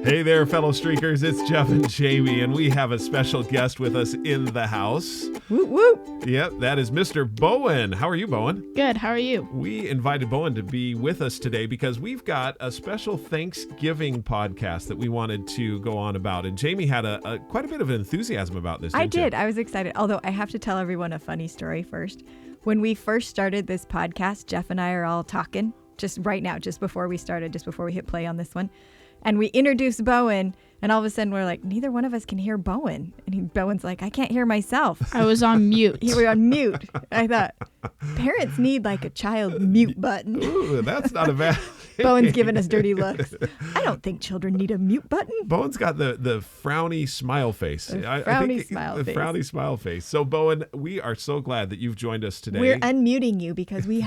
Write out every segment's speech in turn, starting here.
Hey there, fellow streakers. It's Jeff and Jamie, and we have a special guest with us in the house. Whoop, whoop. Yep, that is Mr. Bowen. How are you, Bowen? Good. How are you? We invited Bowen to be with us today because we've got a special Thanksgiving podcast that we wanted to go on about. And Jamie had a quite a bit of enthusiasm about this, I did. you? I was excited. Although I have to tell everyone a funny story first. When we first started this podcast, Jeff and I are all talking just right now, just before we hit play on this one. And we introduced Bowen, and all of a sudden we're like, neither one of us can hear Bowen. And Bowen's like, I can't hear myself. I was on mute. We were on mute. I thought, parents need like a child mute button. Ooh, that's not a bad Bowen's giving us dirty looks. I don't think children need a mute button. Bowen's got the frowny smile face. Frowny smile face. So, Bowen, we are so glad that you've joined us today. We're unmuting you because you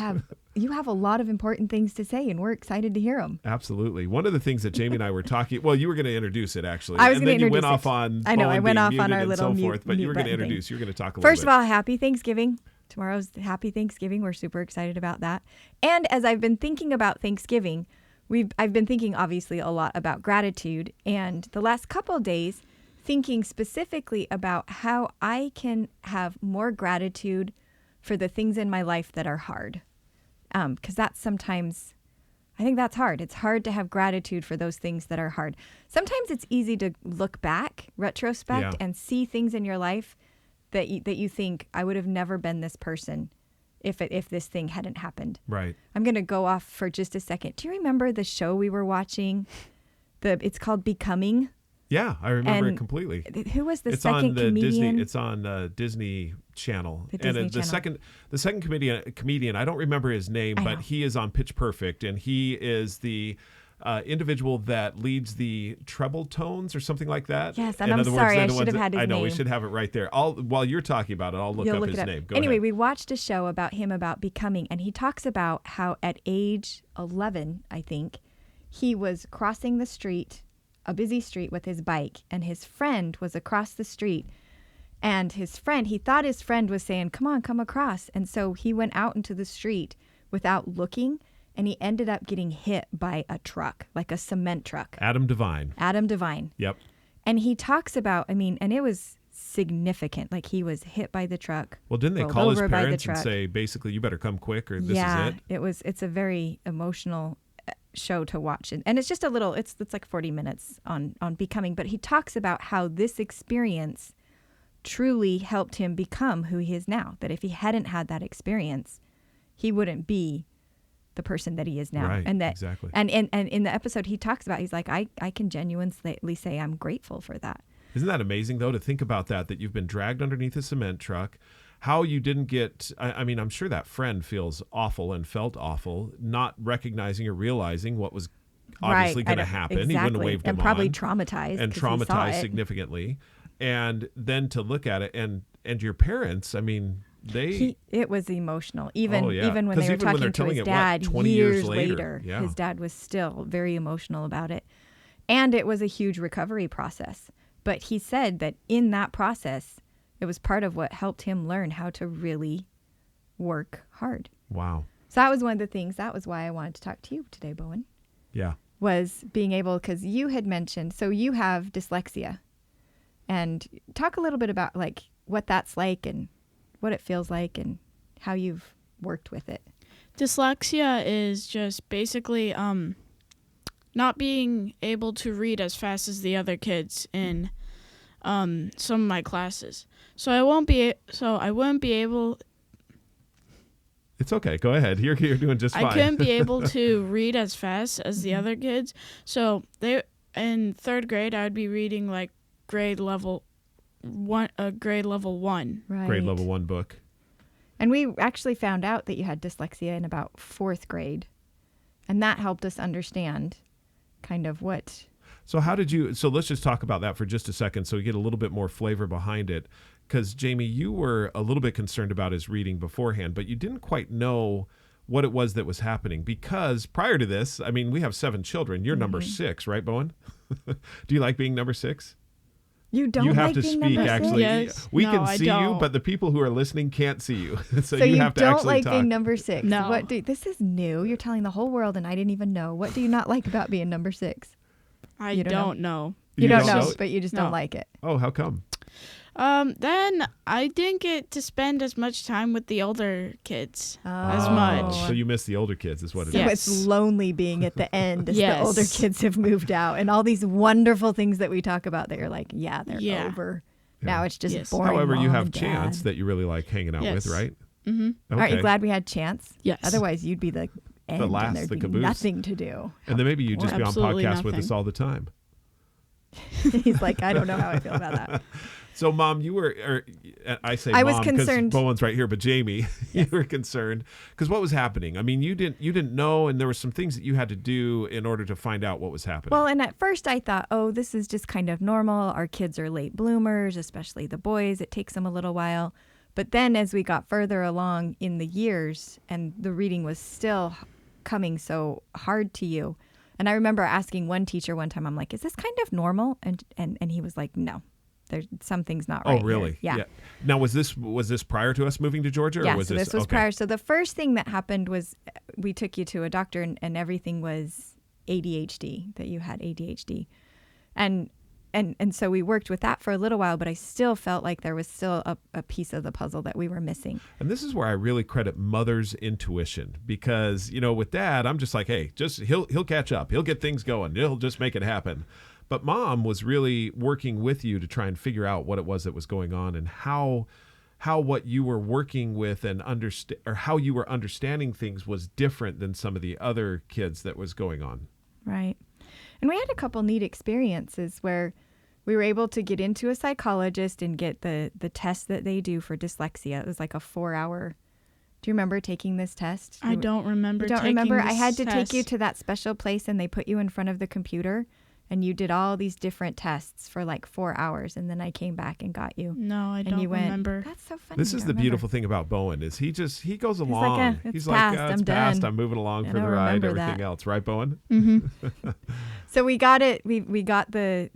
have a lot of important things to say, and we're excited to hear them. Absolutely. One of the things that Jamie and I were talking, well, you were going to introduce it, actually. I was going to introduce it. And then you went off on I know, Bowen I went being off on muted our and little so forth, but you were going to mute button introduce, thing. you're going to talk a little bit. First of all, happy Thanksgiving. Tomorrow's Happy Thanksgiving. We're super excited about that. And as I've been thinking about Thanksgiving, I've been thinking obviously a lot about gratitude, and the last couple of days thinking specifically about how I can have more gratitude for the things in my life that are hard. Because that's sometimes, I think that's hard. It's hard to have gratitude for those things that are hard. Sometimes it's easy to look back, retrospect, and see things in your life that you think, I would have never been this person if this thing hadn't happened. Right. I'm going to go off for just a second. Do you remember the show we were watching? It's called Becoming. Yeah, I remember it completely. Who was the second comedian? It's on Disney Channel. The Disney the Channel. second comedian, I don't remember his name, but he is on Pitch Perfect, and he is the individual that leads the treble tones or something like that. Yes, and I'm sorry, I should have had his name. I know, we should have it right there. While you're talking about it, I'll look up his name. Go anyway, ahead. we watched a show about becoming, and he talks about how at age 11, I think, he was crossing the street, a busy street, with his bike, and his friend was across the street, and he thought his friend was saying, come on, come across, and so he went out into the street without looking, and he ended up getting hit by a truck, like a cement truck. Adam Devine. Yep. And he talks about, and it was significant. Like, he was hit by the truck. Well, didn't they call his parents and say, basically, you better come quick or this is it? It's a very emotional show to watch. And it's just a little, it's like 40 minutes on Becoming. But he talks about how this experience truly helped him become who he is now. That if he hadn't had that experience, he wouldn't be the person that he is now. Right, and that exactly. And in the episode he talks about, he's like, I can genuinely say I'm grateful for that. Isn't that amazing though, to think about that you've been dragged underneath a cement truck, how you didn't get, I'm sure that friend feels awful and felt awful, not recognizing or realizing what was obviously going to happen. Exactly. He wouldn't have waved him and probably on. traumatized. And traumatized significantly. And then to look at it and your parents, it was emotional. Even when they were even talking to his dad 20 years later, yeah. His dad was still very emotional about it. And it was a huge recovery process. But he said that in that process, it was part of what helped him learn how to really work hard. Wow. So that was one of the things. That was why I wanted to talk to you today, Bowen. Yeah. Was being able, because you had mentioned, so you have dyslexia. And talk a little bit about like what that's like and what it feels like and how you've worked with it. Dyslexia is just basically not being able to read as fast as the other kids in some of my classes. So I wouldn't be able. It's okay. Go ahead. You're doing just fine. I couldn't be able to read as fast as the other kids. So in third grade, I would be reading like grade level 1. Right. Grade level 1 book. And we actually found out that you had dyslexia in about 4th grade. And that helped us understand kind of what. So let's just talk about that for just a second so we get a little bit more flavor behind it. Because, Jamie, you were a little bit concerned about his reading beforehand, but you didn't quite know what it was that was happening. Because prior to this, we have 7 children. You're number 6, right, Bowen? Do you like being number 6? You don't You have like to being speak, number actually. Yes. We No, can I see don't. you, but the people who are listening can't see you. so you have to don't actually like talk. being number 6. No. This is new. You're telling the whole world and I didn't even know. What do you not like about being number 6? I You don't know. You don't don't know, know? but you just No. don't like it. Oh, how come? Then I didn't get to spend as much time with the older kids as Oh. much. So you miss the older kids is what it So is. Yeah. it's lonely being at the end as Yes. the older kids have moved out, and all these wonderful things that we talk about that you're like, yeah, they're Yeah. over. Yeah. Now it's just Yes. boring. However, you mom have and dad. Chance that you really like hanging out Yes. with, right? Mm-hmm. Okay. Aren't you glad we had Chance? Yes. Otherwise, you'd be the end last, and there'd the be caboose. nothing to do. And then maybe you just be on Absolutely podcast with us nothing. all the time. He's like, I don't know how I feel about that. So, Mom, you were, or I say I was Mom because concerned. Bowen's right here, but Jamie, you were concerned because what was happening? I mean, you didn't know, and there were some things that you had to do in order to find out what was happening. Well, and at first I thought, oh, this is just kind of normal. Our kids are late bloomers, especially the boys. It takes them a little while. But then as we got further along in the years and the reading was still coming so hard to you. And I remember asking one teacher one time, I'm like, is this kind of normal? And he was like, no, there's something's not right. Oh, really? Here. Yeah. Now, was this prior to us moving to Georgia? Yeah, or was so this was okay. prior. So the first thing that happened was we took you to a doctor and everything was ADHD, that you had ADHD. And so we worked with that for a little while, but I still felt like there was still a piece of the puzzle that we were missing. And this is where I really credit mother's intuition because, with Dad, I'm just like, hey, just he'll catch up. He'll get things going. He'll just make it happen. But Mom was really working with you to try and figure out what it was that was going on and how what you were working with and or how you were understanding things was different than some of the other kids that was going on. Right. And we had a couple neat experiences where we were able to get into a psychologist and get the test that they do for dyslexia. It was like a 4-hour. Do you remember taking this test? I don't remember. You don't taking remember? this I had to take you test. to that special place and they put you in front of the computer and you did all these different tests for like 4 hours. And then I came back and got you. No, I And don't you went, remember. that's so funny. This you is don't the remember." beautiful thing about Bowen is he goes like, along. it's He's past, like, I'm it's past. done. I'm moving along I for the don't ride, remember everything that. else. Right, Bowen? Mm-hmm. So we got it. We got the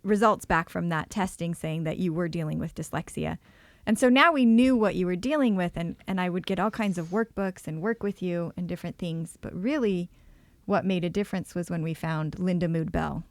results back from that testing saying that you were dealing with dyslexia. And so now we knew what you were dealing with, and I would get all kinds of workbooks and work with you and different things. But really what made a difference was when we found Lindamood-Bell.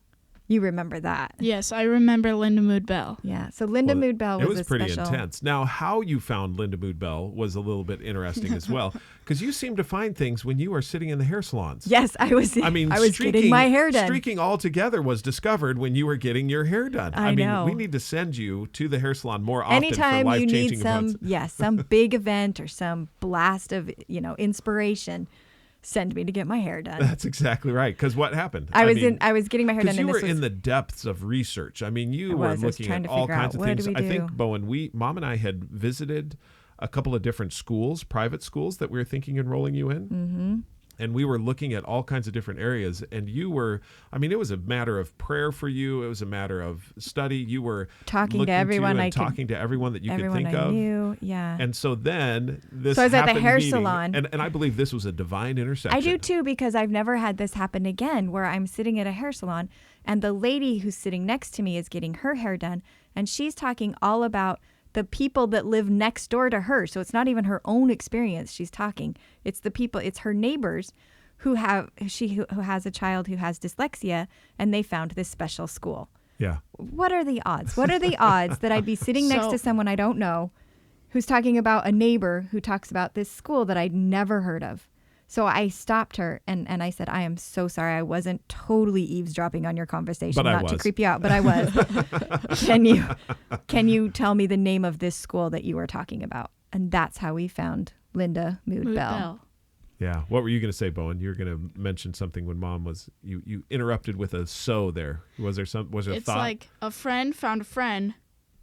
You remember that. Yes, I remember Lindamood-Bell. Yeah. So Lindamood-Bell It was a pretty special. intense. Now, how you found Lindamood-Bell was a little bit interesting as well, because you seem to find things when you are sitting in the hair salons. Yes, I was getting my hair done. Streaking altogether was discovered when you were getting your hair done. I mean, know. we need to send you to the hair salon more often Anytime for you life-changing need some, events. some big event or some blast of, inspiration, send me to get my hair done. That's exactly right. Because what happened? I was getting my hair done. Because you and were this was, in the depths of research. I mean, you I were was looking trying at to all figure kinds out, of what things. do we I think, do? Bowen, Mom and I had visited a couple of different schools, private schools that we were thinking enrolling you in. Mm-hmm. And we were looking at all kinds of different areas. And you were, it was a matter of prayer for you. It was a matter of study. You were Talking to looking everyone and I could- talking to everyone that you could everyone think I of. knew. Yeah. And so then this So I was at the happened hair meeting, salon. And I believe this was a divine intersection. I do too, because I've never had this happen again where I'm sitting at a hair salon and the lady who's sitting next to me is getting her hair done and she's talking all about the people that live next door to her. So it's not even her own experience she's talking. It's the people, it's her neighbors who has a child who has dyslexia and they found this special school. Yeah. What are the odds? What are the odds that I'd be sitting next So- to someone I don't know who's talking about a neighbor who talks about this school that I'd never heard of? So I stopped her and I said, I am so sorry. I wasn't totally eavesdropping on your conversation, But I not to was. creep you out, but I was. Can you tell me the name of this school that you were talking about? And that's how we found Lindamood-Bell. Bell. Yeah. What were you going to say, Bowen? You were going to mention something when Mom was, you interrupted with a so there. Was there a It's thought? like a friend found a friend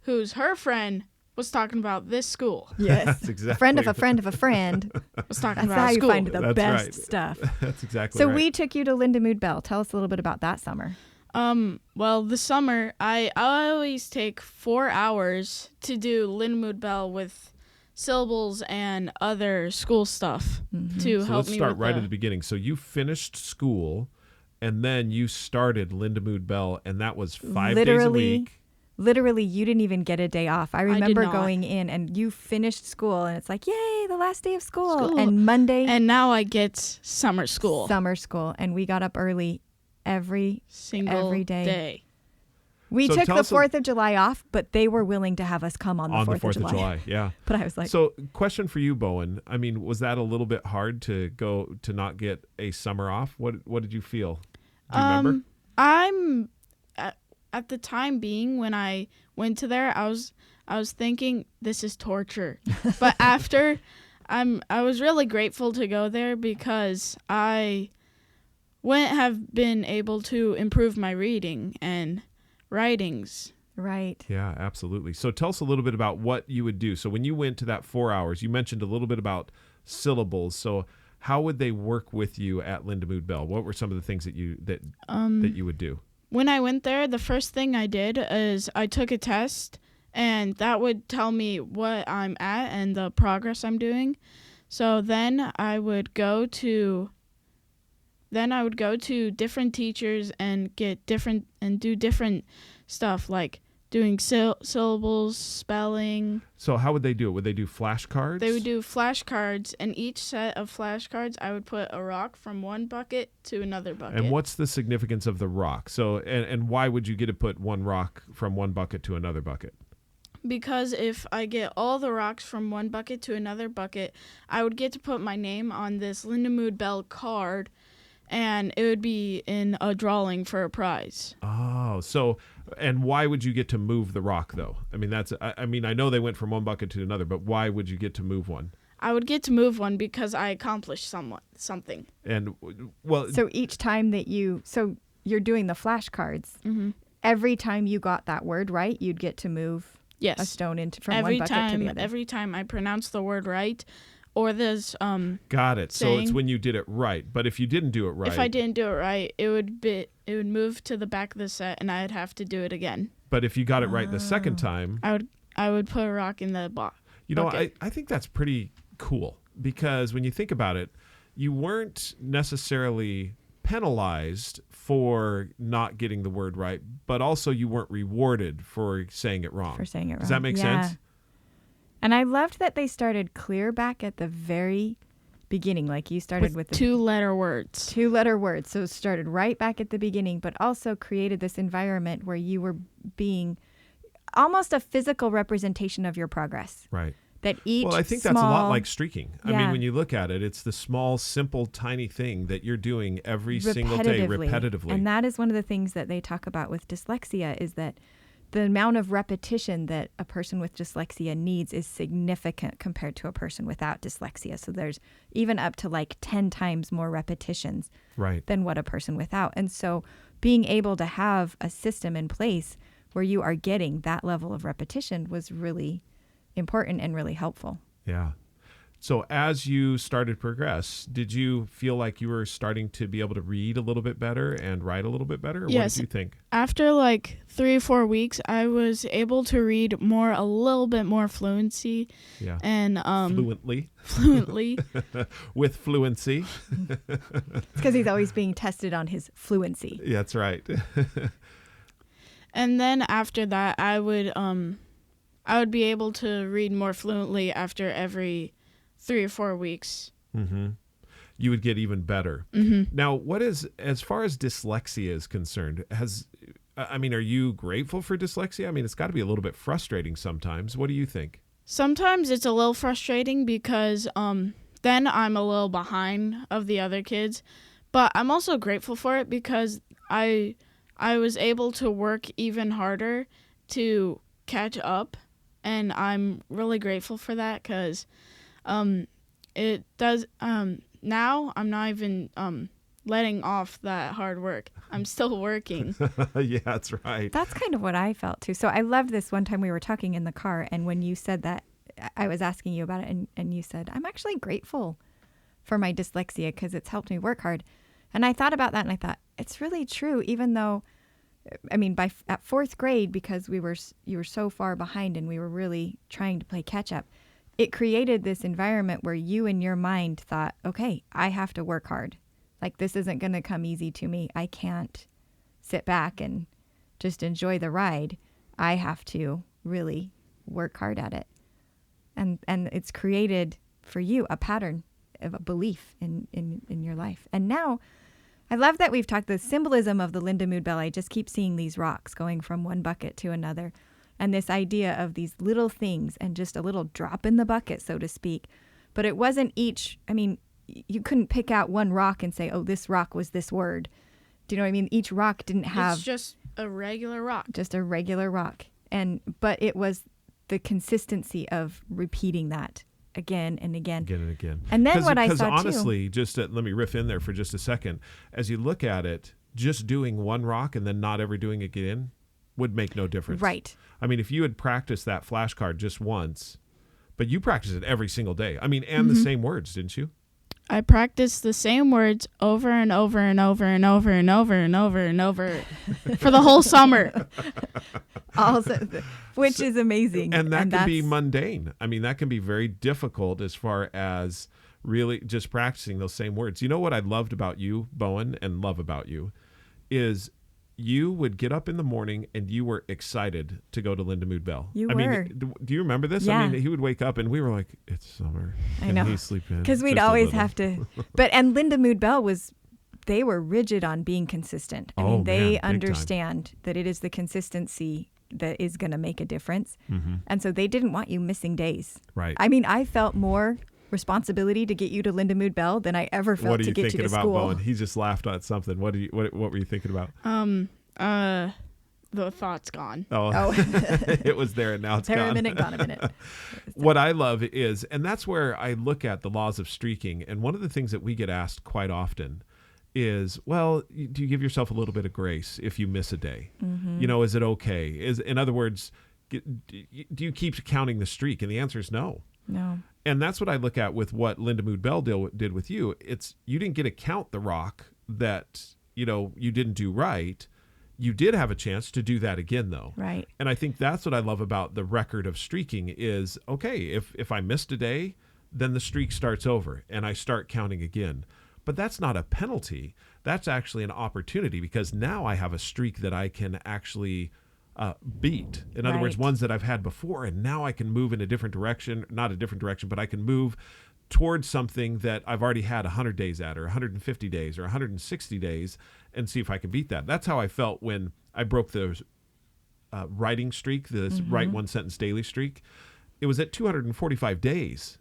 whose her friend was talking about this school. Yes. That's exactly A friend of a friend of a friend. Was talking That's about how you school. find the That's best right. stuff. That's exactly So right. we took you to Lindamood-Bell. Tell us a little bit about that summer. Well, this summer I always take 4 hours to do Lindamood-Bell with syllables and other school stuff to So help let's me start with right the, at the beginning. So you finished school, and then you started Lindamood-Bell, and that was 5 days a week. Literally, you didn't even get a day off. I did remember not. going in and you finished school and it's like, yay, the last day of school. School. And Monday, And now I get summer school. summer school. And we got up early every Single day. day. We So took tell the us 4th of July off, but they were willing to have us come on the 4th of July. Yeah. But I was like, So, question for you, Bowen. I mean, was that a little bit hard to go to not get a summer off? What did you feel? Do you remember? I'm at the time being when I went to there, I was thinking this is torture. But after I was really grateful to go there because I wouldn't have been able to improve my reading and writings. right. Yeah, absolutely. So tell us a little bit about what you would do. So when you went to that 4 hours, you mentioned a little bit about syllables. So how would they work with you at Lindamood-Bell? What were some of the things that you would do? When I went there, the first thing I did is I took a test, and that would tell me what I'm at and the progress I'm doing. So then I would go to different teachers and do different stuff like doing syllables, spelling. So how would they do it? Would they do flashcards? They would do flashcards, and each set of flashcards, I would put a rock from one bucket to another bucket. And what's the significance of the rock? So and why would you get to put one rock from one bucket to another bucket? Because if I get all the rocks from one bucket to another bucket, I would get to put my name on this Lindamood-Bell card, and it would be in a drawing for a prize. Oh, so, and why would you get to move the rock, though? I mean, I know they went from one bucket to another, but why would you get to move one? I would get to move one because I accomplished something. And, well... So each time that you're doing the flashcards, every time you got that word right, you'd get to move Yes. a stone from one bucket to the other. Every time I pronounced the word right, or this Got it. saying, So it's when you did it right. But if you didn't do it right... If I didn't do it right, it would move to the back of the set, and I'd have to do it again. But if you got it right the second time... I would put a rock in the box. You know, I think that's pretty cool because when you think about it, you weren't necessarily penalized for not getting the word right, but also you weren't rewarded for saying it wrong. Does that make sense? And I loved that they started clear back at the very beginning, like you started with the two-letter words. Two-letter words. So it started right back at the beginning, but also created this environment where you were being almost a physical representation of your progress. Right. That each Well, I think that's a lot like streaking. I mean, when you look at it, it's the small, simple, tiny thing that you're doing every single day repetitively. And that is one of the things that they talk about with dyslexia is that the amount of repetition that a person with dyslexia needs is significant compared to a person without dyslexia. So there's even up to like 10 times more repetitions than what a person without. And so being able to have a system in place where you are getting that level of repetition was really important and really helpful. Yeah. So as you started to progress, did you feel like you were starting to be able to read a little bit better and write a little bit better? Or Yes. What did you think? After like 3 or 4 weeks, I was able to read a little bit more fluency. Yeah. And fluently. With fluency. It's because he's always being tested on his fluency. Yeah, that's right. And then after that, I would be able to read more fluently after every 3 or 4 weeks. Mm-hmm. You would get even better. Mm-hmm. Now, as far as dyslexia is concerned, are you grateful for dyslexia? I mean, it's got to be a little bit frustrating sometimes. What do you think? Sometimes it's a little frustrating because then I'm a little behind of the other kids. But I'm also grateful for it because I was able to work even harder to catch up. And I'm really grateful for that because it does now I'm not even letting off that hard work. I'm still working. Yeah, that's right. That's kind of what I felt too. So I loved this one time we were talking in the car, and when you said that, I was asking you about it, and you said, I'm actually grateful for my dyslexia because it's helped me work hard. And I thought about that, and I thought, it's really true, even though, I mean, at 4th grade, because you were so far behind and we were really trying to play catch up, it created this environment where you in your mind thought, okay, I have to work hard. Like, this isn't going to come easy to me. I can't sit back and just enjoy the ride. I have to really work hard at it. And it's created for you a pattern of a belief in your life. And now I love that we've talked the symbolism of the Lindamood-Bell. I just keep seeing these rocks going from one bucket to another. And this idea of these little things and just a little drop in the bucket, so to speak. But it wasn't each, I mean, you couldn't pick out one rock and say, oh, this rock was this word. Do you know what I mean? Each rock didn't have... It's just a regular rock. Just a regular rock. But it was the consistency of repeating that again and again. Again and again. And then what I saw Because too... honestly, let me riff in there for just a second. As you look at it, just doing one rock and then not ever doing it again would make no difference. Right. I mean, if you had practiced that flashcard just once, but you practice it every single day. I mean, and the same words, didn't you? I practiced the same words over and over and over and over and over and over and over for the whole summer. Which is amazing. And that can be mundane. I mean, that can be very difficult as far as really just practicing those same words. You know what I loved about you, Bowen, and love about you is you would get up in the morning and you were excited to go to Lindamood-Bell. You were. mean, do you remember this? Yeah. I mean, he would wake up and we were like, it's summer. I know. Can he sleep in? Because we'd just a always little? have to. And Lindamood-Bell they were rigid on being consistent. I mean, they big understand that it is the consistency that is going to make a difference. Mm-hmm. And so they didn't want you missing days. Right. I mean, I felt more responsibility to get you to Lindamood-Bell than I ever felt to get you to What are you thinking about, school. Bowen? He just laughed at something. What were you thinking about? The thought's gone. Oh. It was there and now it's There gone. a minute, gone a minute. What I love is, and that's where I look at the laws of streaking, and one of the things that we get asked quite often is, well, do you give yourself a little bit of grace if you miss a day? Mm-hmm. You know, is it okay? In other words, do you keep counting the streak? And the answer is no. No. And that's what I look at with what Lindamood-Bell did with you. It's you didn't get to count the rock that, you didn't do right. You did have a chance to do that again, though. Right. And I think that's what I love about the record of streaking is, okay, if I missed a day, then the streak starts over and I start counting again. But that's not a penalty. That's actually an opportunity because now I have a streak that I can actually beat. In other words, ones that I've had before, and now I can move in a different direction, not a different direction, but I can move towards something that I've already had 100 days at or 150 days or 160 days and see if I can beat that. That's how I felt when I broke the writing streak, this write one sentence daily streak. It was at 245 days.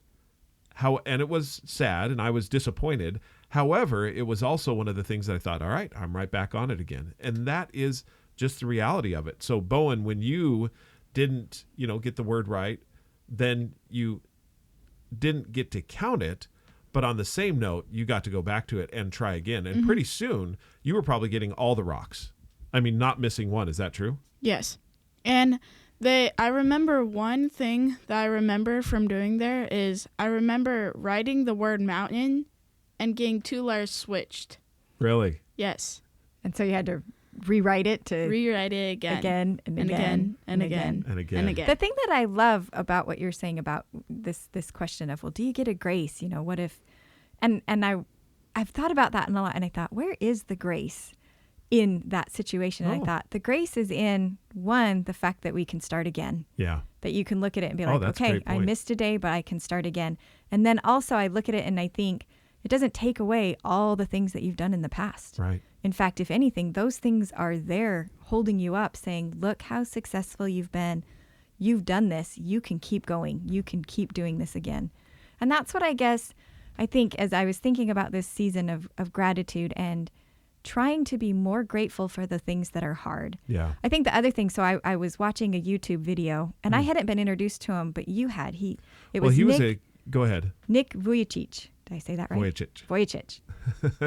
And it was sad and I was disappointed. However, it was also one of the things that I thought, all right, I'm right back on it again. And that is just the reality of it. So Bowen, when you didn't, get the word right, then you didn't get to count it, but on the same note, you got to go back to it and try again. And pretty soon, you were probably getting all the rocks. I mean, not missing one. Is that true? Yes. And I remember one thing that I remember from doing there is I remember writing the word mountain and getting 2 letters switched. Really? Yes. And so you had to rewrite it to rewrite it again and again and again. The thing that I love about what you're saying about this question of, well, do you get a grace? What if, and I've thought about that a lot, and I thought, where is the grace in that situation? And I thought the grace is in the fact that we can start again. Yeah. That you can look at it and be like, okay, I missed a day, but I can start again. And then also I look at it and I think it doesn't take away all the things that you've done in the past. Right. In fact, if anything, those things are there holding you up, saying, look how successful you've been. You've done this. You can keep going. You can keep doing this again. And that's what I think as I was thinking about this season of gratitude and trying to be more grateful for the things that are hard. Yeah. I think the other thing, so I was watching a YouTube video, and I hadn't been introduced to him, but you had. Go ahead. Nick Vujicic. Did I say that right? Vujicic.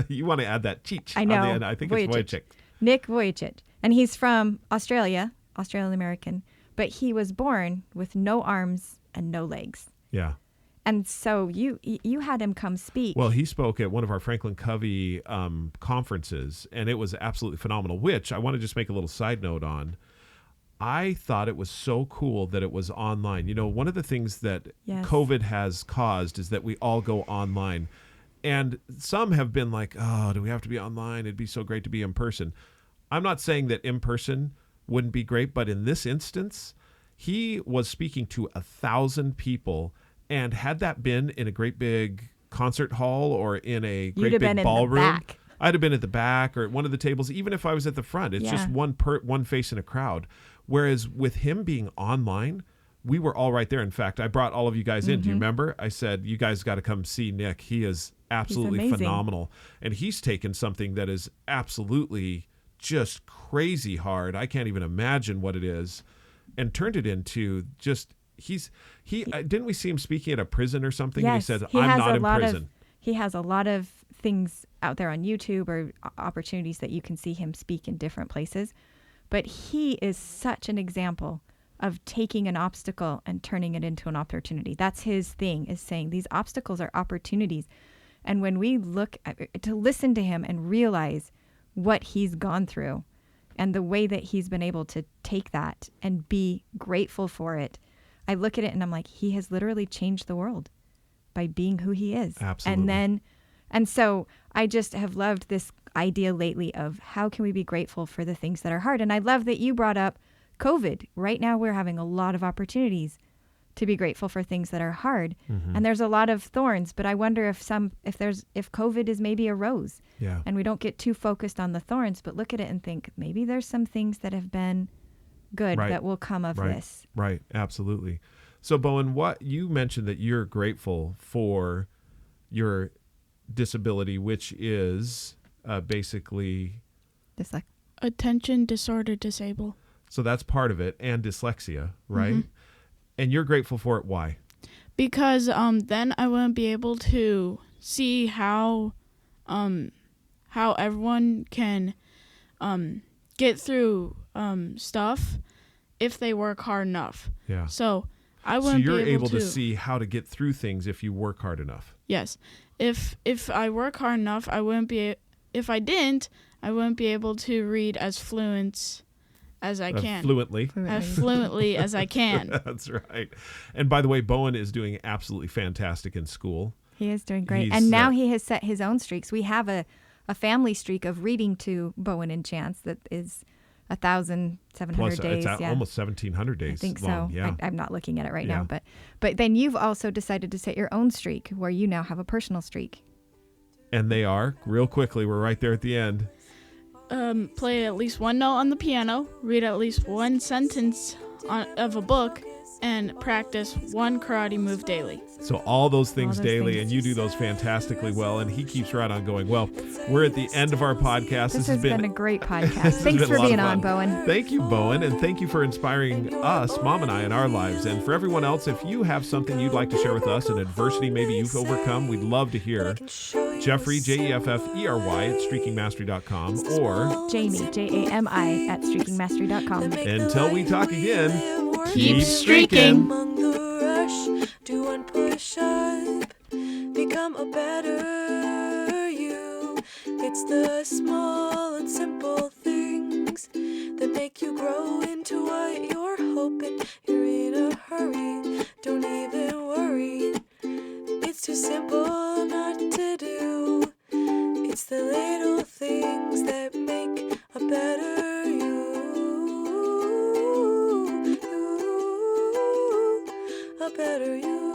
You want to add that cheech I know. on the end. I think it's Vujicic. Nick Vujicic. And he's from Australia, Australian American, but he was born with no arms and no legs. Yeah. And so you had him come speak. Well, he spoke at one of our Franklin Covey conferences, and it was absolutely phenomenal, which I want to just make a little side note on. I thought it was so cool that it was online. One of the things that COVID has caused is that we all go online. And some have been like, oh, do we have to be online? It'd be so great to be in person. I'm not saying that in person wouldn't be great, but in this instance, he was speaking to 1,000 people. And had that been in a great big concert hall or in a great big ballroom, I'd have been at the back or at one of the tables, even if I was at the front. It's just one face in a crowd. Whereas with him being online, we were all right there. In fact, I brought all of you guys in. Do you remember? I said, you guys got to come see Nick. He is absolutely phenomenal. And he's taken something that is absolutely just crazy hard. I can't even imagine what it is, and turned it into just, didn't we see him speaking at a prison or something? Yes, and he said, I'm not in prison. He has a lot of things out there on YouTube or opportunities that you can see him speak in different places. But he is such an example of taking an obstacle and turning it into an opportunity. That's his thing, is saying these obstacles are opportunities. And when we to listen to him and realize what he's gone through and the way that he's been able to take that and be grateful for it, I look at it and I'm like, he has literally changed the world by being who he is. Absolutely. And so I just have loved this idea lately of how can we be grateful for the things that are hard. And I love that you brought up COVID. Right now we're having a lot of opportunities to be grateful for things that are hard. And there's a lot of thorns, but I wonder if COVID is maybe a rose. Yeah. And we don't get too focused on the thorns, but look at it and think maybe there's some things that have been good that will come of this. Right. Absolutely. So Bowen, what you mentioned that you're grateful for your disability, which is basically attention disorder disabled. So that's part of it, and dyslexia, right? And you're grateful for it. Why? Because then I wouldn't be able to see how everyone can get through stuff if they work hard enough. Yeah. So I wouldn't So you're be able to see how to get through things if you work hard enough. Yes. If I work hard enough, if I didn't, I wouldn't be able to read as fluent as I can. Fluently. As fluently as I can. That's right. And by the way, Bowen is doing absolutely fantastic in school. He is doing great. And now he has set his own streaks. We have a family streak of reading to Bowen and Chance that is 1,700 days. It's almost 1,700 days. I think long. so. Yeah. I'm not looking at it right now. But then you've also decided to set your own streak where you now have a personal streak. And they are, real quickly, we're right there at the end. Play at least one note on the piano, read at least one sentence of a book, and practice one karate move daily. So all those things daily, and you do those fantastically well, and he keeps right on going. Well, we're at the end of our podcast. This has been a great podcast. Thanks for being on, Bowen. Thank you, Bowen, and thank you for inspiring us, Mom and I, in our lives. And for everyone else, if you have something you'd like to share with us, an adversity maybe you've overcome, we'd love to hear. Jeffrey, Jeffery, at streakingmastery.com, or Jamie, Jami, at streakingmastery.com. Until we talk again, keep streaking. Among the rush, do one push up, become a better you. It's the small and simple things that make you grow into what you're hoping. You're in a hurry, don't even worry. It's too simple not to do. It's the little things that make a better you. A better you.